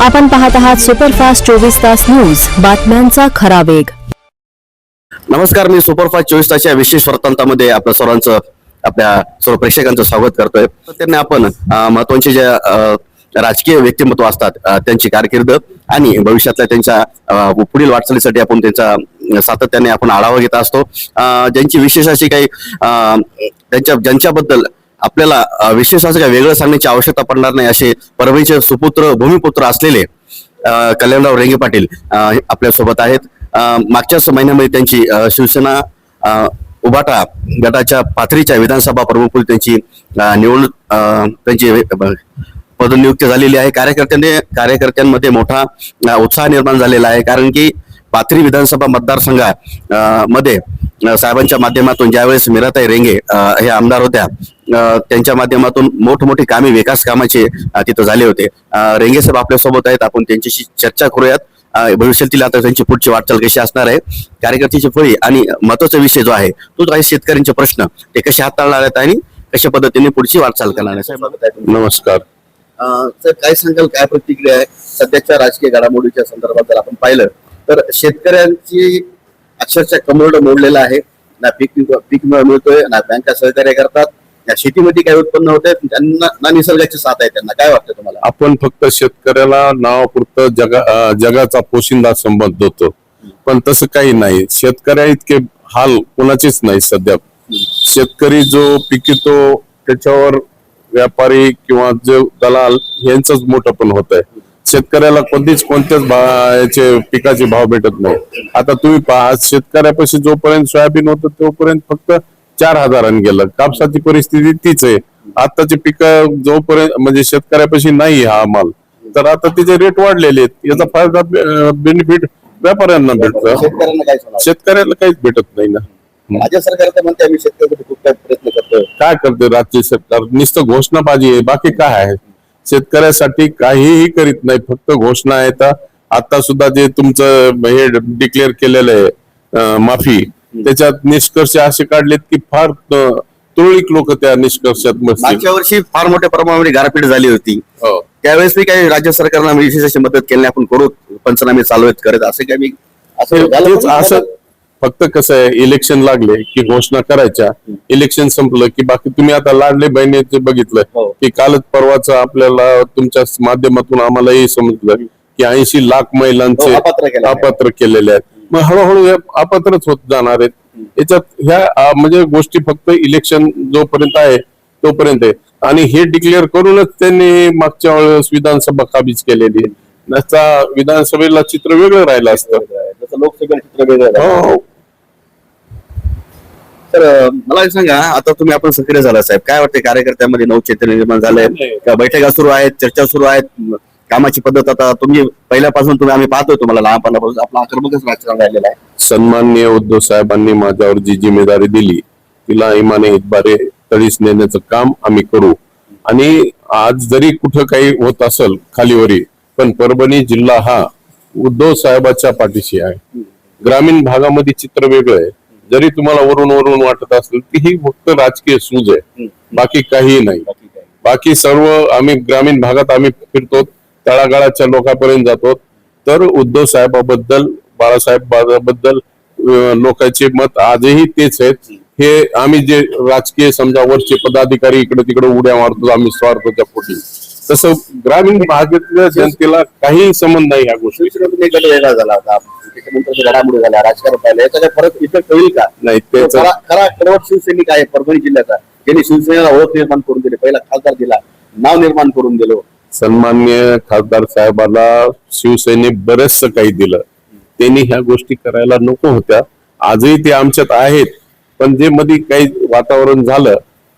आपण पाहत आहात सुपरफास्ट 24 तास न्यूज, बातम्यांचा खरा वेग. नमस्कार, मी सुपरफास्ट 24 तासच्या विशेष वृत्तांतामध्ये आपल्या सर्वांचं, आपल्या सर्व प्रेक्षकांचं स्वागत करतोय. त्यांनी आपण महत्वाचे जे राजकीय व्यक्तिमत्व असतात त्यांची कारकीर्द आणि भविष्यातल्या त्यांच्या पुढील वाटचालीसाठी आपण त्यांचा सातत्याने आपण आढावा घेत असतो. ज्यांची विशेष अशी काही ज्यांच्याबद्दल आपल्याला विशेष असं काही वेगळं सांगण्याची आवश्यकता पडणार नाही असे परभणीचे सुपुत्र भूमिपुत्र असलेले कल्याणराव रेंगे पाटील आपल्या सोबत आहेत. मागच्याच महिन्यामध्ये त्यांची शिवसेना उभाटा गटाच्या पाथरीच्या विधानसभा प्रमुख त्यांची निवडणूक त्यांची पदनियुक्ती झालेली आहे. कार्यकर्त्यांमध्ये मोठा उत्साह निर्माण झालेला आहे, कारण की पाथरी विधानसभा मतदारसंघा मध्ये साहेबांच्या माध्यमातून ज्यावेळेस मीराताई रेंगे हे आमदार होत्या, त्यांच्या माध्यमातून मोठमोठी कामे, विकास कामाचे तिथं झाले होते. रेंगे साहेब आपल्या सोबत आहेत, आपण त्यांच्याशी चर्चा करूयात. भविष्यातील आता त्यांची पुढची वाटचाल कशी असणार आहे, कार्यकर्त्याची फळी आणि महत्वाचा विषय जो आहे तो आहे शेतकऱ्यांचे प्रश्न, ते कसे हाताळणार आहेत आणि कशा पद्धतीने पुढची वाटचाल करणार आहे. साहेब नमस्कार. सर, काय सांगाल, काय प्रतिक्रिया आहे सध्याच्या राजकीय घडामोडीच्या संदर्भात? जर आपण पाहिलं तर शेतकऱ्यांची अक्षरशः कमोड मोडलेला आहे. ना पीक मिळतोय, ना बँका सहकार्य करतात, ना शेतीमध्ये काय उत्पन्न होत आहे, त्यांना ना निसर्गाची साथ आहे. त्यांना काय वाटतं तुम्हाला? आपण फक्त शेतकऱ्याला नावापुरतं जगाचा पोशिंदा संबंध होतो, पण तसं काही नाही. शेतकऱ्या इतके हाल कोणाचेच नाही सध्या. शेतकरी जो पिकतो त्याच्यावर व्यापारी किंवा जो दलाल यांचंच मोठं पण होत आहे. शेतकऱ्याला कोणत्याच याचे पिकाचे भाव भेटत नाही. आता तुम्ही पहा, शेतकऱ्यापाशी जोपर्यंत सोयाबीन होतं तोपर्यंत फक्त 4,000 गेलं. कापसाची परिस्थिती तीच आहे. आताचे पिक जोपर्यंत म्हणजे शेतकऱ्यापाशी नाही हा माल, तर आता तिचे रेट वाढलेले आहेत. याचा फायदा बेनिफिट व्यापाऱ्यांना भेटतो, शेतकऱ्याला काहीच भेटत नाही ना. राज्य सरकार तर म्हणते आम्ही शेतकऱ्यासाठी खूप काही प्रयत्न करतोय. काय करते राज्य सरकार? नुसतं घोषणाबाजी आहे, बाकी काय आहे? शेतकऱ्यासाठी काहीही करीत नाही, फक्त घोषणा आहेत. आता सुद्धा जे तुमचं हे डिक्लेअर केलेलं आहे माफी, त्याच्यात निष्कर्ष असे काढलेत की फार तुरळक लोक त्या निष्कर्षात. मागच्या वर्षी फार मोठ्या प्रमाणामध्ये गारपीट झाली होती, त्यावेळेस मी काही राज्य सरकारला विशेष अशी मदत केली, आपण करू पंचनामे चालू आहेत करत, असे काही मी असं फक्त कसं आहे, इलेक्शन लागले की घोषणा करायच्या, इलेक्शन संपलं की बाकी. तुम्ही आता लाडले बहिणीचे बघितलं की कालच परवाच आपल्याला तुमच्या माध्यमातून आम्हालाही समजलं की 80 लाख महिलांचे अपात्र केलेले आहेत. मग हळूहळू हे अपात्रच होत जाणार आहेत. याच्यात ह्या म्हणजे गोष्टी फक्त इलेक्शन जोपर्यंत आहे तोपर्यंत आहे. आणि हे डिक्लेअर करूनच त्यांनी मागच्या वेळेस विधानसभा काबीज केलेली आहे. त्याचा विधानसभेला चित्र वेगळं राहिलं असतं, लोकसभेला चित्र वेगळं. तर मला एक सांगा, आता तुम्ही आपण सक्रिय झाला साहेब, काय वाटतं कार्यकर्त्यांमध्ये नवचैतन्य निर्माण झालंय? बैठका सुरू आहेत, चर्चा सुरू आहेत, कामाची पद्धत आता तुम्ही पहिल्यापासून आम्ही पाहतोय तुम्हाला लहानपणापासून आपला आक्रमकच राजकारण राहिलेला आहे. सन्माननीय उद्धव साहेबांनी माझ्यावर जी जिम्मेदारी दिली तिला इमाने इतबारे तडीस नेण्याचं काम आम्ही करू. आणि आज जरी कुठं काही होत असेल खालीवरी, पण परभणी जिल्हा हा उद्धव साहेबाच्या पाठीशी आहे. ग्रामीण भागामध्ये चित्र वेगळं आहे. जरी तुम्हाला वरून वरून वाटत असेल की ही फक्त राजकीय सूज आहे, बाकी काही नाही. बाकी सर्व आम्ही ग्रामीण भागात आम्ही फिरतो, तळागाळाच्या लोकांपर्यंत जातो. तर उद्धव साहेबाबद्दल, बाळासाहेबाबद्दल लोकांचे मत आजही तेच आहेत. हे आम्ही जे राजकीय समजा वरचे पदाधिकारी इकडे तिकडे उड्या मारतो आम्ही स्वार्थाच्या पोटी, तसं ग्रामीण भागातल्या जनतेला काही संबंध नाही ह्या गोष्टी. वेगळा झाला आता, त्याच्यानंतर घडामोडी झाल्या, राजकारण पाहिलं, याचा काही फरक इथं होईल का? नाही, खरा कडवट शिवसैनिक आहे परभणी जिल्ह्याचा, ज्यांनी शिवसेनेला ओळख निर्माण करून दिली, पहिला खासदार दिला, नाव निर्माण करून दिलं. सन्माननीय खासदार साहेबाला शिवसेने बरेचसं काही दिलं. त्यांनी ह्या गोष्टी करायला नको होत्या. आजही ते आमच्यात आहेत, पण जे मध्ये काही वातावरण झालं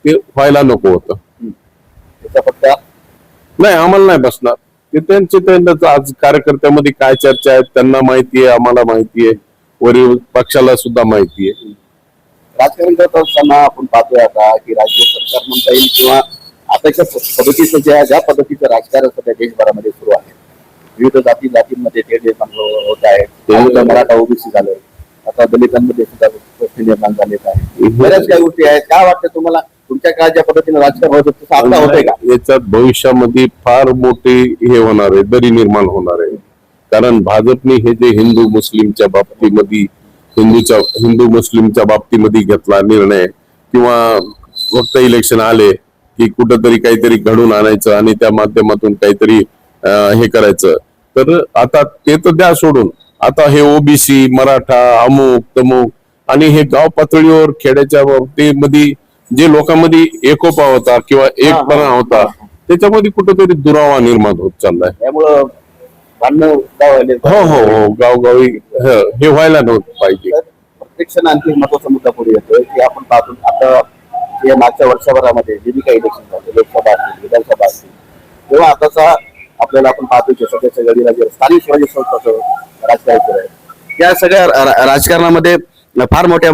ते व्हायला नको होतं. त्याचा फक्त नाही, आम्हाला नाही बसणार ते. त्यांचं आज कार्यकर्त्यामध्ये काय चर्चा आहे त्यांना माहिती आहे, आम्हाला माहिती आहे, वरील पक्षाला सुद्धा माहिती आहे. राजकारण करत असताना आपण पाहतोय आता की राज्य सरकार म्हणता येईल किंवा आताच्या पद्धतीचं ज्या पद्धतीचं राजकारण सध्या देशभरामध्ये सुरू आहे, विविध जातींमध्ये तेढ निर्माण होत आहे. मराठा ओबीसी झालंय, आता दलितांमध्ये सुद्धा प्रश्न निर्माण झालेत आहे, बऱ्याच काही गोष्टी आहेत. काय वाटतं तुम्हाला तुमच्या काळात ज्या पद्धतीने राजकारण होत होतं तसं आता होतंय का? याच्यात भविष्यामध्ये फार मोठे हे होणार आहे, दरी निर्माण होणार आहे. कारण भाजपने हे जे हिंदू मुस्लिमच्या बाबतीमध्ये हिंदू मुस्लिमच्या बाबतीमध्ये घेतला निर्णय, किंवा फक्त इलेक्शन आले की कुठंतरी काहीतरी घडून आणायचं आणि त्या माध्यमातून काहीतरी हे करायचं, तर आता ते तर द्या सोडून, आता हे ओबीसी, मराठा, अमुक तमुक, आणि हे गाव पातळीवर खेड्याच्या बाबतीमध्ये जे लोकांमध्ये एकोपा होता किंवा एकपणा होता, त्याच्यामध्ये कुठेतरी दुरावा निर्माण होत चाललाय. त्यामुळं भांडणं काय व्हायले? हो हो हो, गावगावी हे व्हायला नव्हतं पाहिजे. प्रत्यक्ष आणखी महत्वाचा मुद्दा पुढे येतोय की आपण पाहतो आता या मागच्या वर्षभरामध्ये जे काही इलेक्शन झाले, लोकसभा असतील, विधानसभा असतील, तेव्हा आताचा आपल्याला आपण पाहतो की सध्याच्या घडीला जे स्थानिक स्वराज्य संस्थाचं राजकारण सुरू आहे, या सगळ्या राजकारणामध्ये फार मोठ्या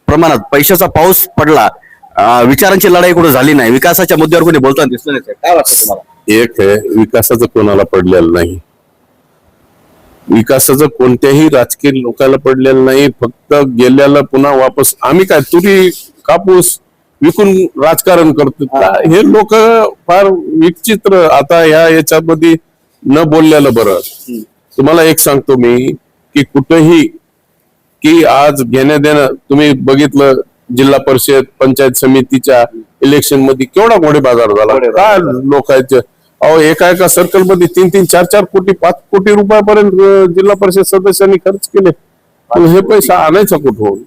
प्रमाणात पैशाचा पाऊस पडला. विचारांची लढाई कुठे झाली नाही, विकासाच्या मुद्द्यावर कोणी बोलताना दिसलं नाही. काय वाटतं तुम्हाला? एक आहे, विकासाचं कोणाला पडलेलं नाही, विकासाचं कोणत्याही राजकीय लोकांना पडलेलं नाही. फक्त गेल्याला पुन्हा वापस आम्ही काय तुरी कापूस विकून राजकारण करतो, हे लोक फार विचित्र. आता याच्यामध्ये न बोललेलं बरं. तुम्हाला एक सांगतो मी की कुठेही की आज घेण्या देणं, तुम्ही बघितलं जिल्हा परिषद पंचायत समितीच्या इलेक्शन मध्ये केवढा घोडे बाजार झाला, काय लोकांचे. अहो एका सर्कल मध्ये 3-3, 4-4 कोटी, 5 कोटी रुपयापर्यंत जिल्हा परिषद सदस्यांनी खर्च केले. पण हे पैसा आणायचा कुठून?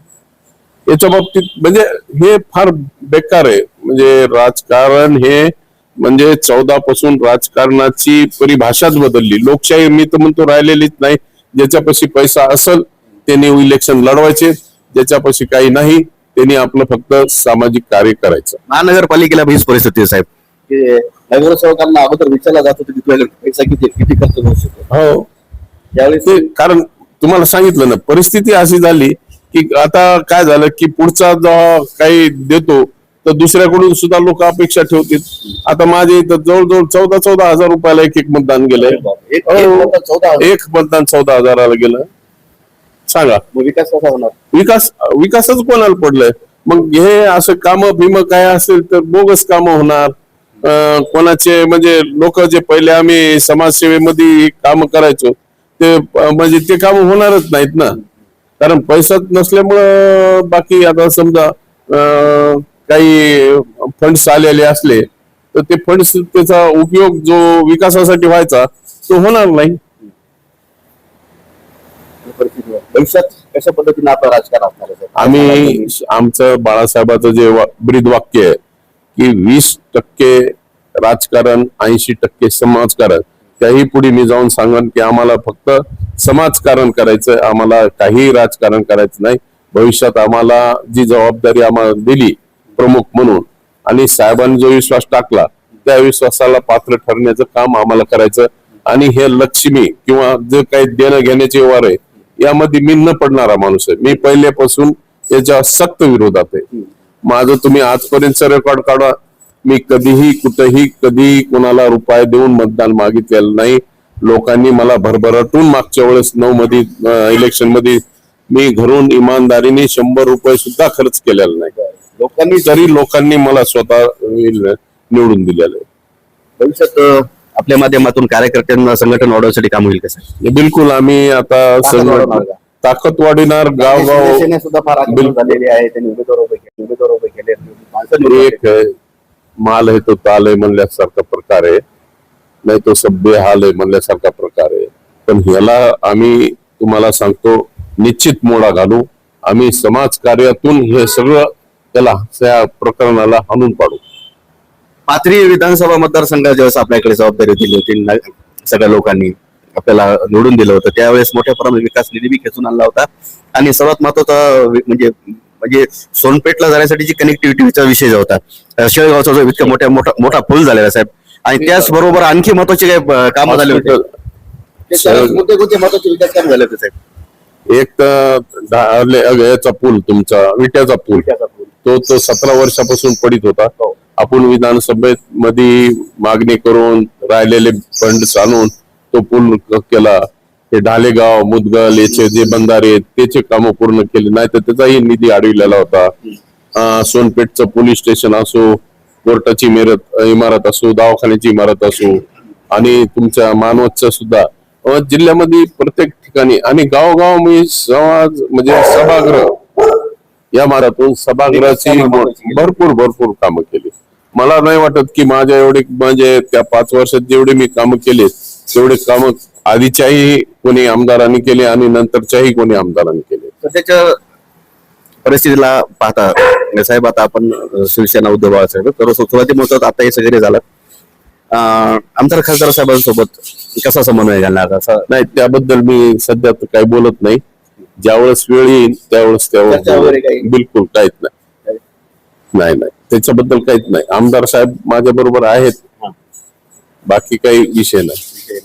याच्या बाबतीत म्हणजे हे फार बेकार आहे. म्हणजे राजकारण हे म्हणजे 14 पासून राजकारणाची परिभाषाच बदलली. लोकशाही मी तर म्हणतो राहिलेलीच नाही. ज्याच्यापाशी पैसा असेल त्यांनी इलेक्शन लढवायचे, ज्याच्यापाशी काही नाही त्यांनी आपलं फक्त सामाजिक कार्य करायचं. महानगरपालिकेला हीच परिस्थिती आहे साहेब, की नगरसेवकांना अगोदर विचारला जात होतं की तुझ्याकडे पैसा किती खर्च होऊ शकतो. हो, त्यावेळेस ते कारण तुम्हाला सांगितलं ना, परिस्थिती अशी झाली की आता काय झालं की पुढचा जो काही देतो तर दुसऱ्याकडून सुद्धा लोक अपेक्षा ठेवतील. आता माझ्या इथं जवळजवळ 14,000 रुपयाला एक मतदान गेलंय. एक मतदान 14,000 गेलं. सांगा विकास कसा होणार? विकासच कोणाला पडलंय? मग हे असं काम भीम काय असेल तर बोगस काम होणार. कोणाचे म्हणजे लोक जे पहिले आम्ही समाजसेवेमध्ये काम करायचो ते म्हणजे ते काम होणारच नाहीत ना, कारण पैसाच नसल्यामुळं. बाकी आता समजा काही फंड्स आलेले असले तर ते फंड्स त्याचा उपयोग जो विकासासाठी व्हायचा तो होणार नाही. भविष्यात कशा पद्धतीने आपलं राजकारण असणार आहे? आम्ही आमचं बाळासाहेबांचं जे ब्रीद वाक्य आहे की 20% राजकारण 80% समाजकारण, त्याही पुढे मी जाऊन सांगन की आम्हाला फक्त समाजकारण करायचं, आम्हाला काही राजकारण करायचं नाही. भविष्यात आम्हाला जी जबाबदारी आम्हाला दिली प्रमुख म्हणून आणि साहेबांनी जो विश्वास टाकला त्या विश्वासाला पात्र ठरण्याचं काम आम्हाला करायचं. आणि हे लक्ष्मी किंवा जे काही देणं घेण्याचे व्यवहार आहे यामध्ये मी न पडणारा माणूस आहे. मी पहिल्यापासून याच्या सक्त विरोधात आहे. माझं तुम्ही आजपर्यंत रेकॉर्ड काढा, मी कधीही कुठेही कधी कोणाला रुपये देऊन मतदान मागितलेलं नाही. लोकांनी मला भरभराटून मागच्या वेळेस 9 मध्ये इलेक्शन मध्ये मी घरून इमानदारीने 100 रुपये सुद्धा खर्च केलेला नाही. लोकांनी मला स्वतः निवडून दिलेलं आहे. भविष्यात आपल्या माध्यमातून कार्यकर्त्यांना संघटन वाढवण्यासाठी काम होईल कसं? बिलकुल आम्ही आता ताकद वाढवणार. गावगाव सुद्धा फार आंदोलन झालेले आहे, त्यांनी उमेदवार उभे केले. एक माल आहे तो ताल आहे म्हणल्यासारखा प्रकार आहे, नाही तो सभ्य हाल आहे म्हणल्यासारखा प्रकार आहे. पण ह्याला आम्ही तुम्हाला सांगतो निश्चित मोडा घालू. आम्ही समाजकार्यातून हे सगळं त्या प्रकरणाला हाणून पाडू. पाथरी विधानसभा मतदारसंघात ज्यावेळेस आपल्याकडे जबाबदारी दिली होती, सगळ्या लोकांनी आपल्याला निवडून दिलं होतं, त्यावेळेस मोठ्या प्रमाणात विकास निधी खेचून आणला होता. आणि सर्वात महत्वाचा म्हणजे सोनपेठला जाण्यासाठी जी कनेक्टिव्हिटीचा विषय जो होता, शेळगावचा जो इतका मोठा पूल झालेला साहेब, आणि त्याचबरोबर आणखी महत्वाचे काही कामं झाले होते. कोणते महत्वाचे विकास काम झाले होते साहेब? एक तर याचा पूल, तुमचा विट्याचा पूल, तो 17 वर्षापासून पडित होता. आपण विधानसभेत मध्ये मागणी करून राहिलेले फंड आणून तो पूल केला. हे ढालेगाव, मुदगल याचे जे बंधारे त्याचे कामं पूर्ण केले नाही तर त्याचाही निधी अडविलेला होता. सोनपेठचं पोलीस स्टेशन असो, कोर्टाची इमारत असो, दवाखान्याची इमारत असो, आणि तुमच्या मानवतचं सुद्धा जिल्ह्यामध्ये प्रत्येक ठिकाणी आणि गावोगाव समाज म्हणजे सभागृह या मार्गातून सभागृहाची भरपूर कामं केली. मला नाही वाटत की माझ्या एवढे म्हणजे त्या 5 वर्षात जेवढे मी कामं केले तेवढे कामं आधीच्याही कोणी आमदारांनी केले आणि नंतरच्याही कोणी आमदारांनी केले. सध्याच्या परिस्थितीला पाहता साहेब, आता आपण शिवसेना उद्धव बाळासाहेब तर सुरुवातीपासून आता हे सगळे झालं, आमदार खासदार साहेबांसोबत कसा समन्वय घालणार असं नाही, त्याबद्दल मी सध्या तर काही बोलत नाही. ज्यावेळेस वेळ येईल त्यावेळेस बिलकुल काहीच नाही त्याच्याबद्दल काहीच नाही. आमदार साहेब माझ्या बरोबर आहेत, बाकी काही विषय नाही.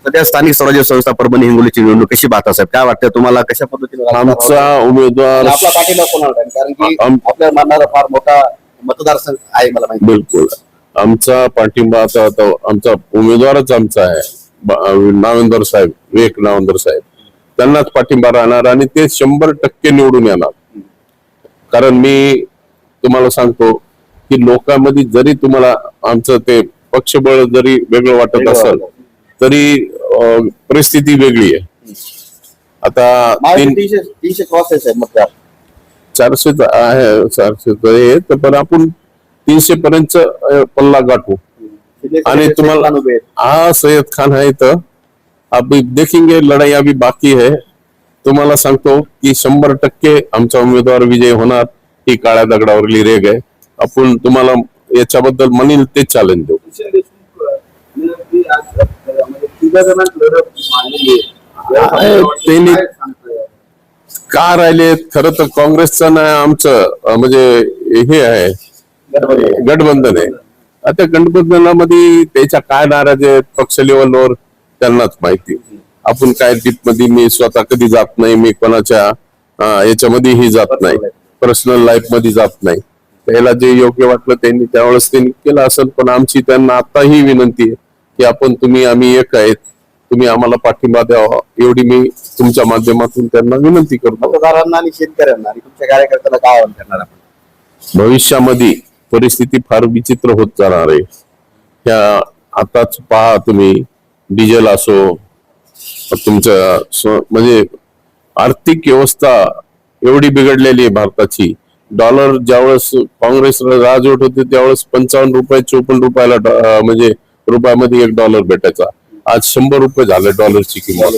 सध्या स्थानिक स्वराज्य संस्था परभणी हिंगोलीची निवडणूक कशी पाहता साहेब? काय वाटतं तुम्हाला, कशा पद्धतीने आमचा उमेदवार आपला पाठिंबा कोणाला? कारण की आपल्या मानणारा फार मोठा मतदारसंघ आहे मला माहिती. बिलकुल आमचा पाठिंबा आता आमचा उमेदवारच आमचा आहे नावेंदर साहेब, विवेक नावेंदर साहेब, त्यांनाच पाठिंबा राहणार आणि ते 100% निवडून येणार. कारण मी तुम्हाला सांगतो की लोकांमध्ये जरी तुम्हाला आमचं ते पक्षबळ जरी वेगळं वाटत असेल तरी परिस्थिती वेगळी आहे. आता 300 क्रॉस आहे मतदार, 400 आहे, 400 आहे, तर पण आपण 300 पर्यंत पल्ला गाठू. आणि तुम्हाला हा सय्यद खान है तो अभी देखेंगे, लढाई अभी बाकी है. तुम्हाला सांगतो की 100% आमचा उमेदवार विजय होणार. ही काळ्या दगडावरली रेग आहे. आपण तुम्हाला याच्याबद्दल म्हणील ते चॅलेंज देऊ. त्यांनी का राहिले? खरं तर काँग्रेसचं नाही, आमचं म्हणजे हे आहे गठबंधन आहे. आता गठबंधनामध्ये त्याच्या काय नाराज आहेत पक्ष लेवलवर त्यांनाच माहिती. आपण काय डीप मध्ये मी स्वतः कधी जात नाही, मी कोणाच्या याच्यामध्येही जात नाही, पर्सनल लाईफ मध्ये जात नाही. त्याला जे योग्य वाटलं त्यांनी त्यावेळेस त्यांनी केलं असेल. पण आमची त्यांना आताही विनंती आहे की आम्ही एक आहेत, तुम्ही आम्हाला पाठिंबा द्यावा, एवढी मी तुमच्या माध्यमातून त्यांना विनंती करतो. मतदारांना आणि शेतकऱ्यांना आणि तुमच्या कार्यकर्त्याला काय आवाहन करणार आपण? भविष्यामध्ये परिस्थिती फार विचित्र होत जाणार आहे. ह्या आताच पहा तुम्ही, डिझेल असो, तुमचं म्हणजे आर्थिक व्यवस्था एवढी बिघडलेली आहे भारताची. डॉलर ज्यावेळेस काँग्रेस राजवट होते त्यावेळेस 55 रुपये 54 रुपयाला म्हणजे रुपयामध्ये $1 भेटायचा. आज 100 रुपये झाले डॉलरची किंमत.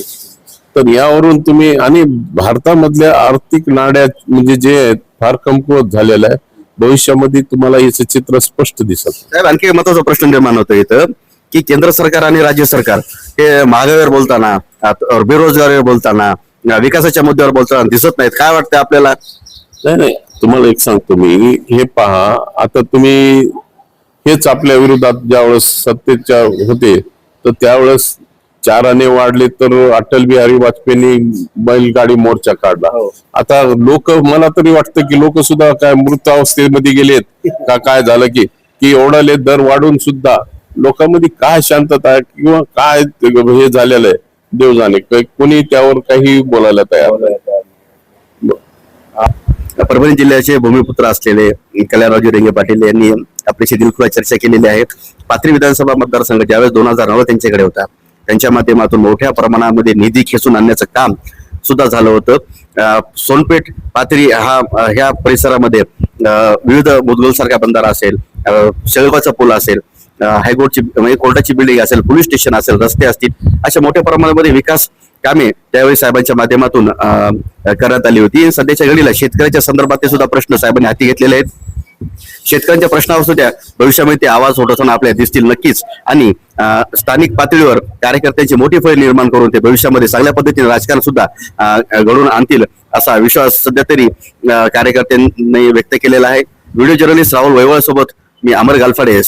तर यावरून तुम्ही आणि भारतामधल्या आर्थिक नाड्या म्हणजे जे फार कमकुवत झालेलं आहे. भविष्यामध्ये तुम्हाला याचं चित्र स्पष्ट दिसत. साहेब, आणखी एक महत्वाचा प्रश्न निर्माण होतो इथं की केंद्र सरकार आणि राज्य सरकार हे महागाईवर बोलताना, बेरोजगारीवर बोलताना, विकासाच्या मुद्द्यावर बोलताना दिसत नाहीत. काय वाटतं आपल्याला? नाही, तुम्हाला एक सांगतो मी, हे पहा, आता तुम्ही हेच आपल्या विरोधात ज्यावेळेस सत्तेच्या होते तर त्यावेळेस 4 आणे वाढले तर अटल बिहारी वाजपेयींनी बैलगाडी मोर्चा काढला. आता लोक, मला तरी वाटतं की लोक सुद्धा काय मृत अवस्थेमध्ये गेलेत का काय झालं की एवढाले दर वाढून सुद्धा लोकांमध्ये काय शांतता आहे किंवा काय हे झालेलं आहे देव जाणे. कोणी त्यावर काही बोलायला तयार नाही. परभणी जिल्ह्याचे भूमिपुत्र असलेले कल्याणरावजी रेंगे पाटील यांनी आपल्याशी दिलखुलास चर्चा केलेली आहे. पाथरी विधानसभा मतदारसंघ ज्यावेळेस 2009 त्यांच्याकडे होता, त्यांच्या माध्यमातून मोठ्या प्रमाणामध्ये निधी खेचून आणण्याचं काम सुद्धा झालं होतं. सोनपेठ पाथरी ह्या परिसरामध्ये विविध मुदगल सारखा बंधारा असेल, शेळगावचा पूल असेल, हायकोर्टची म्हणजे कोर्टाची बिल्डिंग असेल, पोलीस स्टेशन असेल, रस्ते असतील, अशा मोठ्या प्रमाणामध्ये विकास कामे त्यावेळी साहेबांच्या माध्यमातून करण्यात आली होती. सध्याच्या घडीला शेतकऱ्याच्या संदर्भात सुद्धा प्रश्न साहेबांनी हाती घेतलेले आहेत. शेतकऱ्यांच्या प्रश्नावर सुद्धा भविष्यामध्ये ते आवाज होताना आपल्याला दिसतील नक्कीच. आणि स्थानिक पातळीवर कार्यकर्त्यांची मोठी फळी निर्माण करून ते भविष्यामध्ये चांगल्या पद्धतीने राजकारण सुद्धा घडवून आणतील असा विश्वास सध्या तरी कार्यकर्त्यांनी व्यक्त केलेला आहे. व्हिडिओ जर्नलिस्ट राहुल वैवळ सोबत मी अमर गालफाडे.